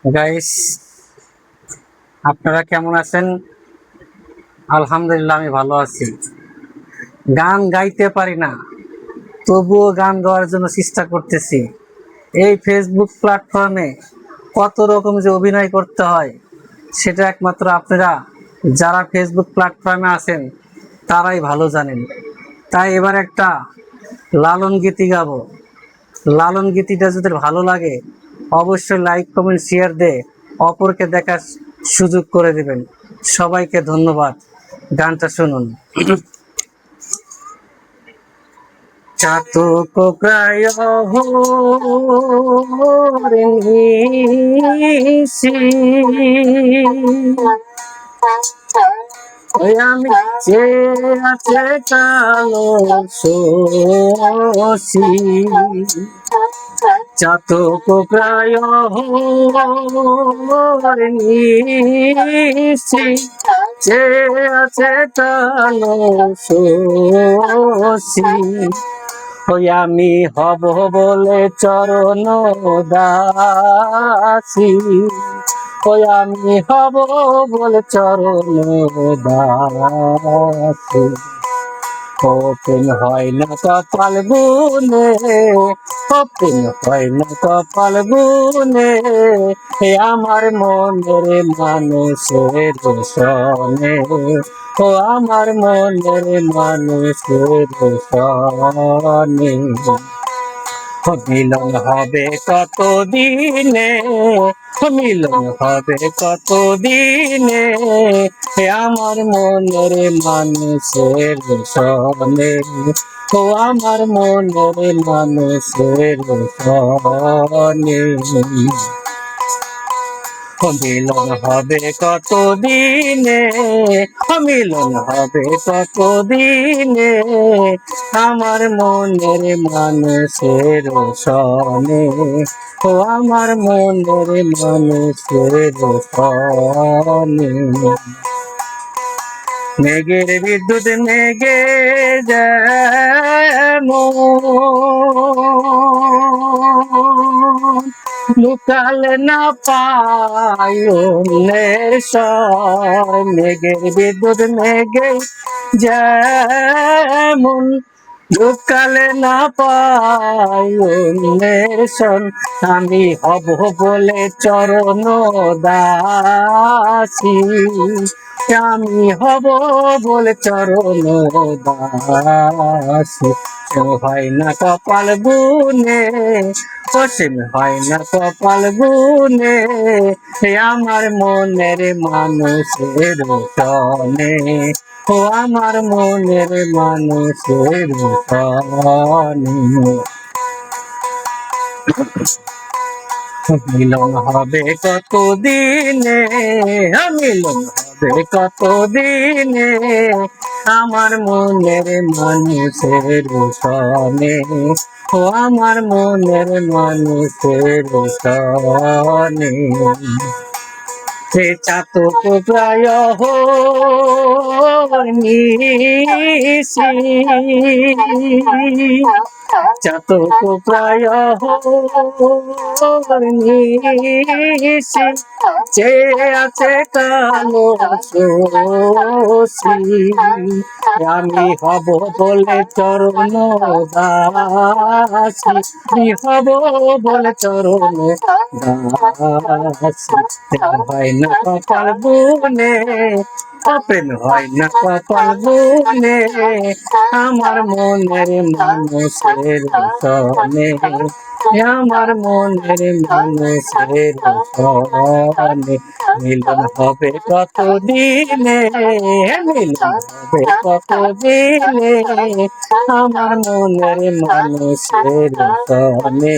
Guys, আপনারা কেমন আছেন? আলহামদুলিল্লাহ, আমি ভালো আছি। গান গাইতে পারি না, তবুও গান গাওয়ার জন্য চেষ্টা করতেছি। এই ফেসবুক প্ল্যাটফর্মে কত রকম যে অভিনয় করতে হয়, সেটা একমাত্র আপনারা যারা ফেসবুক প্ল্যাটফর্মে আছেন তারাই ভালো জানেন। তাই এবার একটা লালন গীতি গাবো। লালন গীতিটা যদি ভালো লাগে অবশ্যই লাইক কমেন্ট শেয়ার দিয়ে অপরকে দেখার সুযোগ করে দেবেন। সবাইকে ধন্যবাদ। গানটা শুনুন। চাতক প্রায় হরিণী, ওই আমি যে আছে কালো শোষী, চাতক প্রায় হরিণী, যে আছে কালো শোষী, ওই আমি হব বলে চরণ দাসী, ওই আমি হব বলে চরণ দাসী। ওপেন হয় না কপাল গুনে, ওপেন হয় না কপাল গুনে, আমার মনের মানুষের সনে, ও আমার মনের মানুষের সনে। মিলন হবে কত দিনে, মিলন হবে কত দিনে, আমার মনের মানুষের সনে, ও আমার মনের মানুষের সনে। মিলন হবে কত দিনে, মিলন হবে কত দিনে, আমার মনের মানুষের সনে, ও আমার মনের মানুষের সনে। মেঘের বিদ্যুৎ মেঘে যেমন লুকালে না পায় অন্যের স্বর, মেঘের বিদ্যুৎ মেঘে যেমন লুকালে না পায় অন্যের স্বর, আমি হব বলে চরণ দাসী, আমি হব বলে চরণ দাসী। হয় না কপাল গুনে, অসীম হয় না কপাল গুনে, আমার মনের মানুষের সনে, ও আমার মনের মানুষের সনে। মিলন হবে কত দিনে, মিলন হবে কত দিনে, আমার মনের মানুষের সনে, ও আমার মনের মানুষের সনে। সে চাতক প্রায় হরিণী, চাতক প্রায় হরিণী, যে আছে কালো শোষী, আমি হব বলে চরণ দাসী, আমি হব বলে চরণ দাসী। হয় না কপাল গুনে, ওপেন হয় না কপাল গুনে, আমার মনের মানুষের সনে, আমার মনের মানুষের সনে। মিলন হবে কত দিনে, মিলন হবে কত দিনে, আমার মনের মানুষের সনে,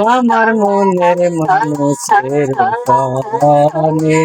আমার মনের মানুষের সনে।